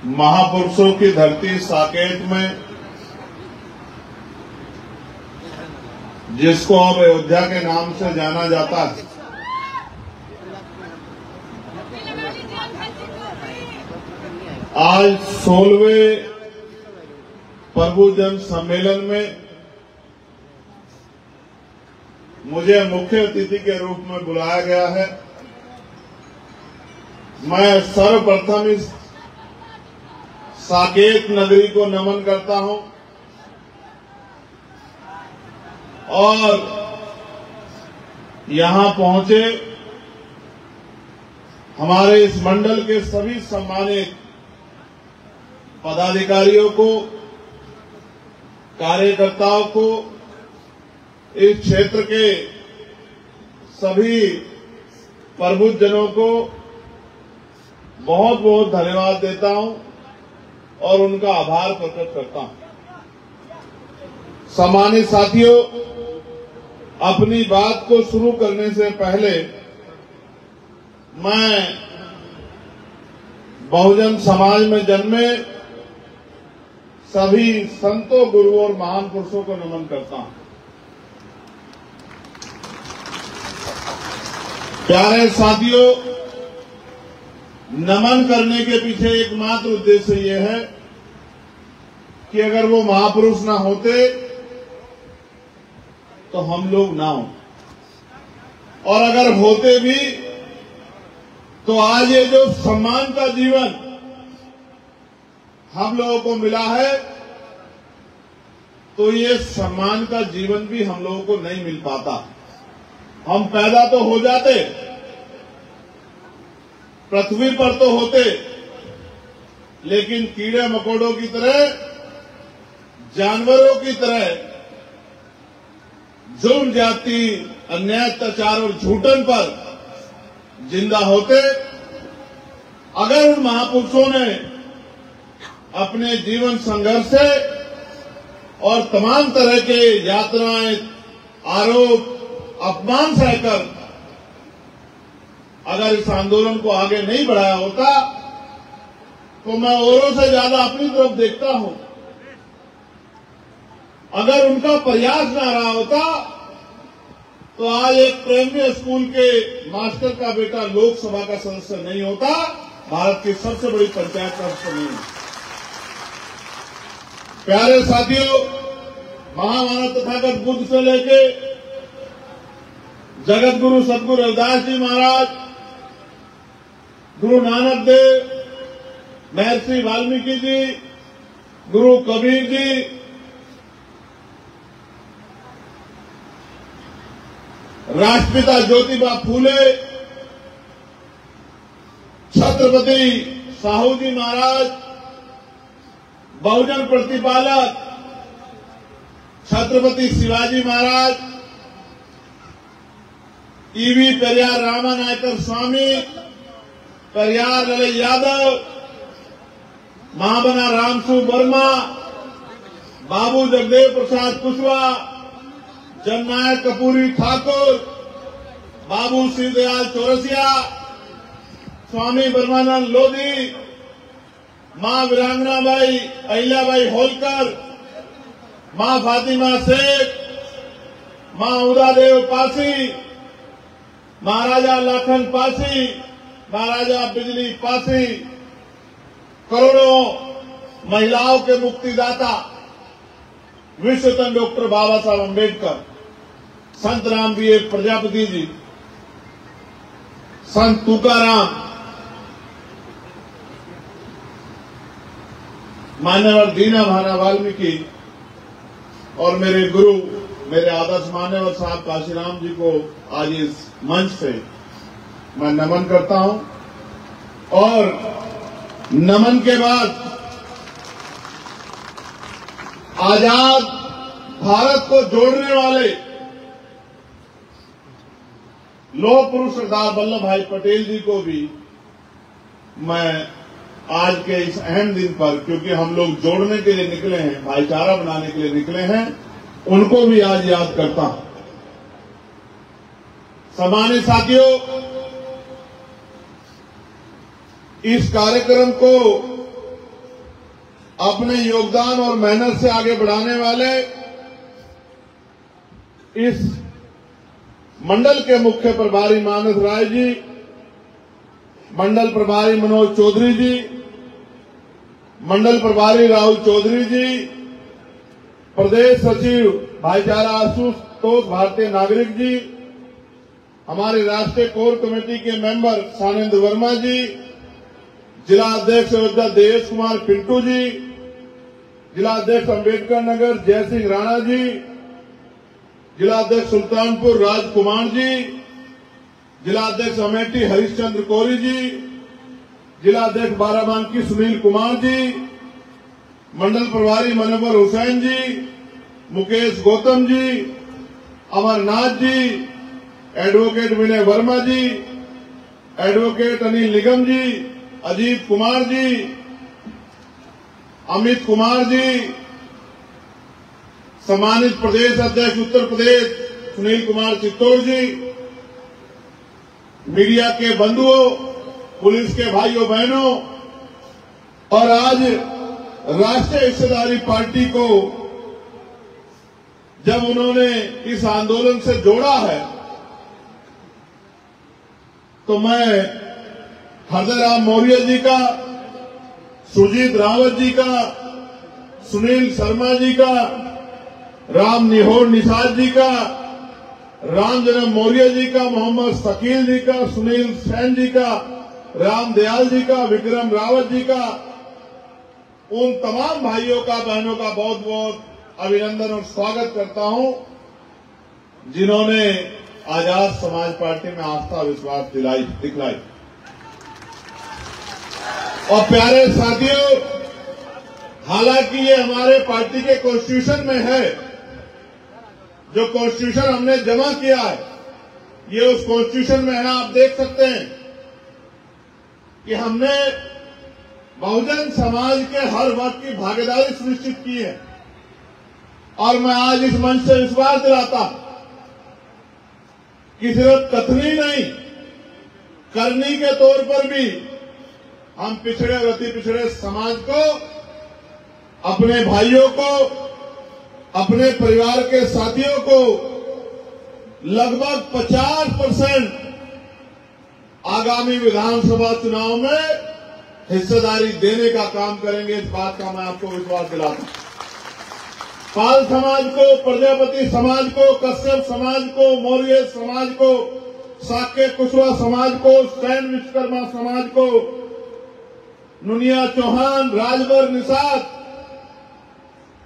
महापुरुषों की धरती साकेत में, जिसको अब अयोध्या के नाम से जाना जाता है, आज 16वें प्रभु जन सम्मेलन में मुझे मुख्य अतिथि के रूप में बुलाया गया है। मैं सर्वप्रथम इस साकेत नगरी को नमन करता हूं और यहां पहुंचे हमारे इस मंडल के सभी सम्मानित पदाधिकारियों को, कार्यकर्ताओं को, इस क्षेत्र के सभी प्रबुद्धजनों को बहुत बहुत धन्यवाद देता हूं और उनका आभार प्रकट करता हूं। सम्मानित साथियों, अपनी बात को शुरू करने से पहले मैं बहुजन समाज में जन्मे सभी संतों, गुरुओं और महान पुरुषों को नमन करता हूं। प्यारे साथियों, नमन करने के पीछे एकमात्र उद्देश्य यह है कि अगर वो महापुरुष ना होते तो हम लोग ना हो, और अगर होते भी तो आज ये जो सम्मान का जीवन हम लोगों को मिला है, तो ये सम्मान का जीवन भी हम लोगों को नहीं मिल पाता। हम पैदा तो हो जाते, पृथ्वी पर तो होते, लेकिन कीड़े मकोड़ों की तरह, जानवरों की तरह जुल्म, जाति, अन्याय, अत्याचार और झूठन पर जिंदा होते। अगर उन महापुरुषों ने अपने जीवन संघर्ष से और तमाम तरह के यातनाएं, आरोप, अपमान सहकर अगर इस आंदोलन को आगे नहीं बढ़ाया होता, तो मैं औरों से ज्यादा अपनी तरफ देखता हूं। अगर उनका प्रयास ना रहा होता तो आज एक प्राइमरी स्कूल के मास्टर का बेटा लोकसभा का सदस्य नहीं होता, भारत की सबसे बड़ी पंचायत का सदस्य नहीं होता। प्यारे साथियों, महामानव तथागत बुद्ध से लेके जगत गुरु सदगुरु रविदास जी महाराज, गुरु नानक देव, महर्षि वाल्मीकि जी, गुरु कबीर जी, राष्ट्रपिता ज्योतिबा फूले, छत्रपति साहू जी महाराज, बहुजन प्रतिपालक छत्रपति शिवाजी महाराज, ईवी पेरियार रामानायकर स्वामी, पेरियार ललई यादव, महाबना रामसू वर्मा, बाबू जगदेव प्रसाद कुशवाहा, जननायक कपूरी ठाकुर, बाबू शिवदयाल चौरसिया, स्वामी ब्रह्मानंद लोधी, मां वीरांगना बाई अहिल्याबाई होलकर, मां फातिमा शेख, मां उदादेव पासी, महाराजा लाखन पासी, महाराजा बिजली पासी, करोड़ों महिलाओं के मुक्तिदाता विश्वरत्न डॉक्टर बाबा साहब अम्बेडकर, संत राम बी ए प्रजापति जी, संत तुकाराम, मान्यवर दीना भाना वाल्मीकि और मेरे गुरु, मेरे आदर्श मान्यवर साहब काशीराम जी को आज इस मंच से मैं नमन करता हूं। और नमन के बाद आजाद भारत को जोड़ने वाले लौह पुरुष सरदार वल्लभ भाई पटेल जी को भी मैं आज के इस अहम दिन पर, क्योंकि हम लोग जोड़ने के लिए निकले हैं, भाईचारा बनाने के लिए निकले हैं, उनको भी आज याद करता हूं। सम्मानित साथियों, इस कार्यक्रम को अपने योगदान और मेहनत से आगे बढ़ाने वाले इस मंडल के मुख्य प्रभारी मानस राय जी, मंडल प्रभारी मनोज चौधरी जी, मंडल प्रभारी राहुल चौधरी जी, प्रदेश सचिव भाईचारा आशुतोष भारतीय नागरिक जी, हमारे राष्ट्रीय कोर कमेटी के मेंबर सानेन्द्र वर्मा जी, जिला अध्यक्ष अयोध्या देवेश कुमार पिंटू जी, जिला अध्यक्ष अम्बेडकर नगर जय सिंह राणा जी, जिला अध्यक्ष सुल्तानपुर राजकुमार जी, जिला अध्यक्ष अमेठी हरिश्चंद्र कोरी जी, जिला अध्यक्ष बाराबांकी सुनील कुमार जी, मंडल प्रभारी मनोहर हुसैन जी, मुकेश गौतम जी, अमरनाथ जी, एडवोकेट विनय वर्मा जी, एडवोकेट अनिल निगम जी, अजीत कुमार जी, अमित कुमार जी, सम्मानित प्रदेश अध्यक्ष उत्तर प्रदेश सुनील कुमार चित्तौड़ जी, मीडिया के बंधुओं, पुलिस के भाइयों बहनों, और आज राष्ट्रीय हिस्सेदारी पार्टी को जब उन्होंने इस आंदोलन से जोड़ा है तो मैं हृदय राम मौर्य जी का, सुजीत रावत जी का, सुनील शर्मा जी का, राम निहोर निषाद जी का, राम जन्म मौर्य जी का, मोहम्मद शकील जी का, सुनील सेन जी का, राम दयाल जी का, विक्रम रावत जी का, उन तमाम भाइयों का बहनों का बहुत बहुत अभिनंदन और स्वागत करता हूं जिन्होंने आजाद समाज पार्टी में आस्था विश्वास दिखलाई। और प्यारे साथियों, हालांकि ये हमारे पार्टी के कॉन्स्टिट्यूशन में है, जो कॉन्स्टिट्यूशन हमने जमा किया है ये उस कॉन्स्टिट्यूशन में है। आप देख सकते हैं कि हमने बहुजन समाज के हर वर्ग की भागीदारी सुनिश्चित की है। और मैं आज इस मंच से विश्वास दिलाता कि सिर्फ कथनी नहीं, करनी के तौर पर भी हम पिछड़े और अति पिछड़े समाज को, अपने भाइयों को, अपने परिवार के साथियों को लगभग 50% आगामी विधानसभा चुनाव में हिस्सेदारी देने का काम करेंगे। इस बात का मैं आपको विश्वास दिलाता हूं। पाल समाज को, प्रजापति समाज को, कश्यप समाज को, मौर्य समाज को, साक्य कुशवाहा समाज को, सैन विश्वकर्मा समाज को, नुनिया चौहान, राजभर निषाद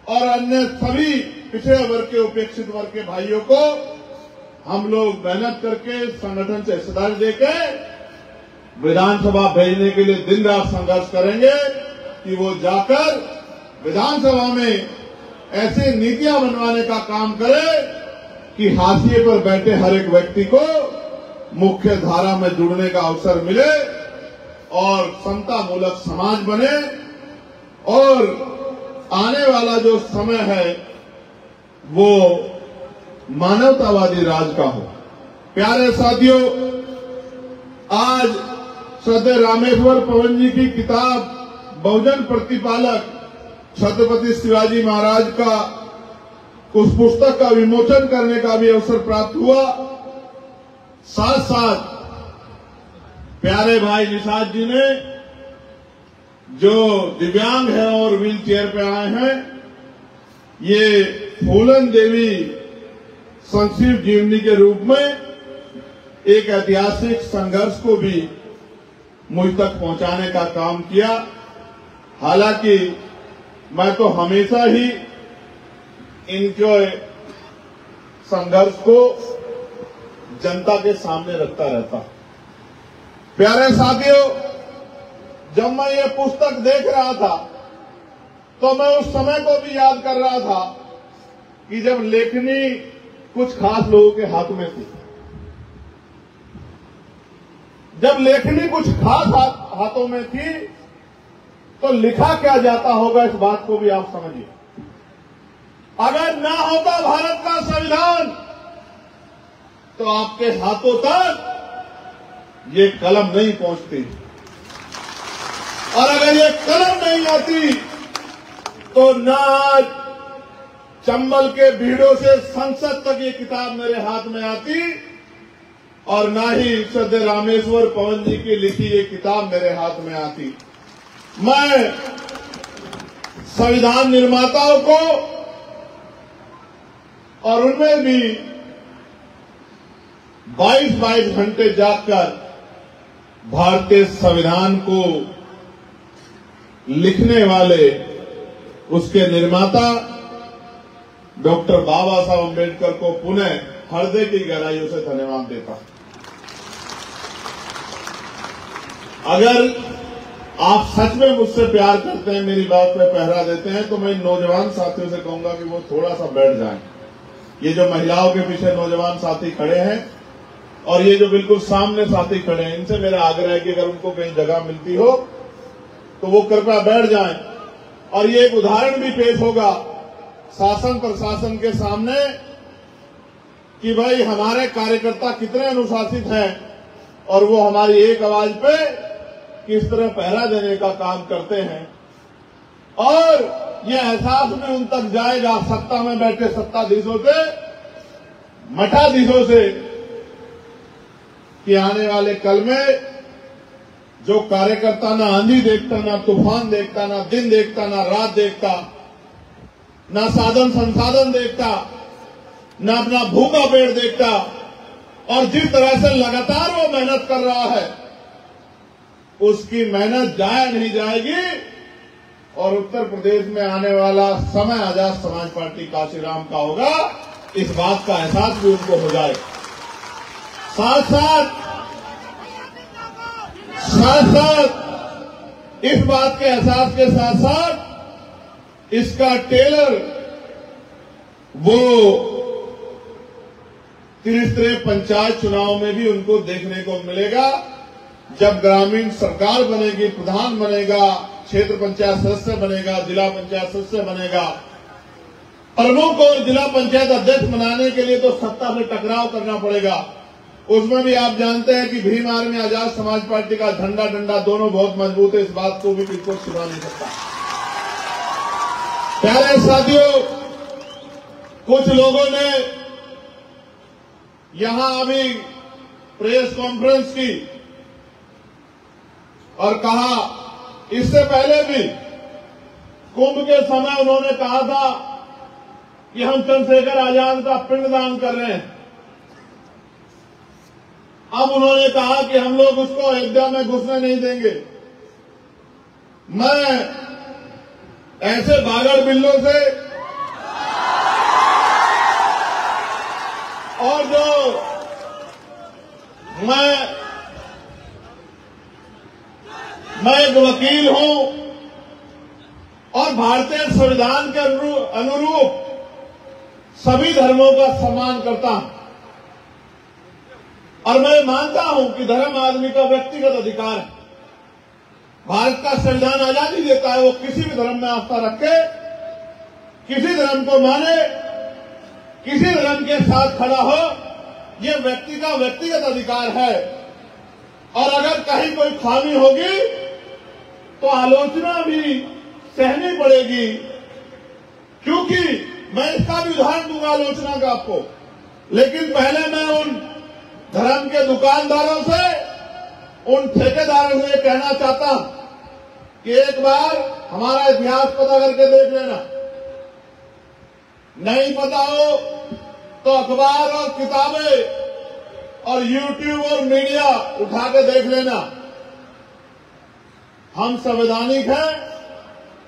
और अन्य सभी पिछड़े वर्ग के, उपेक्षित वर्ग के भाइयों को हम लोग मेहनत करके संगठन से हिस्सेदारी देके विधानसभा भेजने के लिए दिन रात संघर्ष करेंगे कि वो जाकर विधानसभा में ऐसी नीतियां बनवाने का काम करे कि हाशिए पर बैठे हर एक व्यक्ति को मुख्य धारा में जुड़ने का अवसर मिले और समता मूलक समाज बने और आने वाला जो समय है वो मानवतावादी राज का हो। प्यारे साथियों, आज श्रद्धेय रामेश्वर पवन जी की किताब बहुजन प्रतिपालक छत्रपति शिवाजी महाराज का, उस पुस्तक का विमोचन करने का भी अवसर प्राप्त हुआ। साथ साथ प्यारे भाई निषाद जी ने, जो दिव्यांग है और व्हील चेयर पे आए हैं, ये फूलन देवी संजीव जीवनी के रूप में एक ऐतिहासिक संघर्ष को भी मुझ तक पहुंचाने का काम किया। हालांकि मैं तो हमेशा ही इनके संघर्ष को जनता के सामने रखता रहता। प्यारे साथियों, जब मैं ये पुस्तक देख रहा था तो मैं उस समय को भी याद कर रहा था कि जब लेखनी कुछ खास लोगों के हाथ में थी। जब लेखनी कुछ खास हाथों में थी तो लिखा क्या जाता होगा, इस बात को भी आप समझिए। अगर ना होता भारत का संविधान तो आपके हाथों तक ये कलम नहीं पहुंचती, और अगर ये कलम नहीं आती तो ना चंबल के भीड़ों से संसद तक ये किताब मेरे हाथ में आती और ना ही श्रद्धेय रामेश्वर पवन जी की लिखी ये किताब मेरे हाथ में आती। मैं संविधान निर्माताओं को और उनमें भी 22 घंटे जागकर भारतीय संविधान को लिखने वाले उसके निर्माता डॉक्टर बाबा साहब अम्बेडकर को पुनः हृदय की गहराइयों से धन्यवाद देता हूं। अगर आप सच में मुझसे प्यार करते हैं, मेरी बात पे पहरा देते हैं, तो मैं नौजवान साथियों से कहूंगा कि वो थोड़ा सा बैठ जाएं। ये जो महिलाओं के पीछे नौजवान साथी खड़े हैं और ये जो बिल्कुल सामने साथी खड़े हैं, इनसे मेरा आग्रह है कि अगर उनको कहीं जगह मिलती हो तो वो कृपया बैठ जाएं। और ये एक उदाहरण भी पेश होगा शासन प्रशासन के सामने कि भाई हमारे कार्यकर्ता कितने अनुशासित हैं और वो हमारी एक आवाज पे किस तरह पहरा देने का काम करते हैं। और ये एहसास भी उन तक जाएगा, सत्ता में बैठे सत्ताधीशों से, मठाधीशों से, कि आने वाले कल में जो कार्यकर्ता ना आंधी देखता, ना तूफान देखता, ना दिन देखता, ना रात देखता, ना साधन संसाधन देखता, ना अपना भूखा पेट देखता, और जिस तरह से लगातार वो मेहनत कर रहा है उसकी मेहनत जाया नहीं जाएगी और उत्तर प्रदेश में आने वाला समय आजाद समाज पार्टी काशीराम का होगा, इस बात का एहसास भी उनको हो जाए। साथ साथ इस बात के एहसास के साथ साथ इसका टेलर वो त्रिस्तरीय पंचायत चुनाव में भी उनको देखने को मिलेगा। जब ग्रामीण सरकार बनेगी, प्रधान बनेगा, क्षेत्र पंचायत सदस्य बनेगा, जिला पंचायत सदस्य बनेगा, प्रमुख और जिला पंचायत अध्यक्ष बनाने के लिए तो सत्ता से टकराव करना पड़ेगा। उसमें भी आप जानते हैं कि भीम आर्मी आजाद समाज पार्टी का झंडा डंडा दोनों बहुत मजबूत है, इस बात को भी बिल्कुल छुपा नहीं सकता। प्यारे साथियों, कुछ लोगों ने यहां अभी प्रेस कॉन्फ्रेंस की और कहा, इससे पहले भी कुंभ के समय उन्होंने कहा था कि हम चंद्रशेखर आजाद का पिंडदान कर रहे हैं। अब उन्होंने कहा कि हम लोग उसको अयोध्या में घुसने नहीं देंगे। मैं ऐसे बागड़ बिल्लों से और जो मैं एक वकील हूं और भारतीय संविधान के अनुरूप सभी धर्मों का सम्मान करता हूं और मैं मानता हूं कि धर्म आदमी का व्यक्तिगत अधिकार है। भारत का संविधान आजादी देता है, वो किसी भी धर्म में आस्था रखे, किसी धर्म को माने, किसी धर्म के साथ खड़ा हो, ये व्यक्ति का व्यक्तिगत अधिकार है। और अगर कहीं कोई खामी होगी तो आलोचना भी सहनी पड़ेगी, क्योंकि मैं इसका भी उदाहरण दूंगा आलोचना का आपको। लेकिन पहले मैं उन धर्म के दुकानदारों से, उन ठेकेदारों से कहना चाहता हूं कि एक बार हमारा इतिहास पता करके देख लेना। नहीं पता हो तो अखबार और किताबें और यूट्यूब और मीडिया उठा के देख लेना। हम संवैधानिक हैं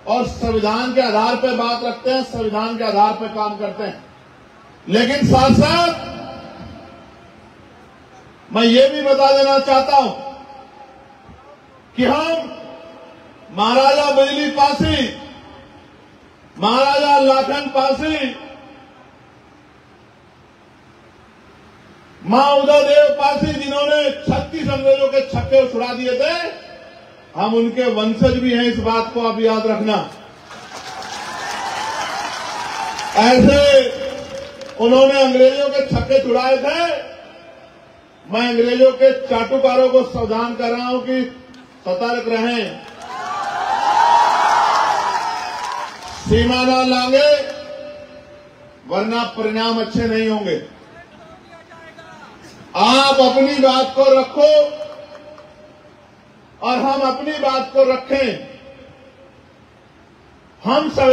और संविधान के आधार पर बात रखते हैं, संविधान के आधार पर काम करते हैं। लेकिन साथ साथ मैं ये भी बता देना चाहता हूं कि हम महाराजा बिजली पासी, महाराजा लाखन पासी, मां उदयदेव पासी, जिन्होंने 36 अंग्रेजों के छक्के छुड़ा दिए थे, हम उनके वंशज भी हैं, इस बात को आप याद रखना। ऐसे उन्होंने अंग्रेजों के छक्के छुड़ाए थे। मैं अंग्रेजों के चाटुकारों को सावधान कर रहा हूं कि सतर्क रहें, सीमा ना लांगे, वरना परिणाम अच्छे नहीं होंगे। आप अपनी बात को रखो और हम अपनी बात को रखें। हम सब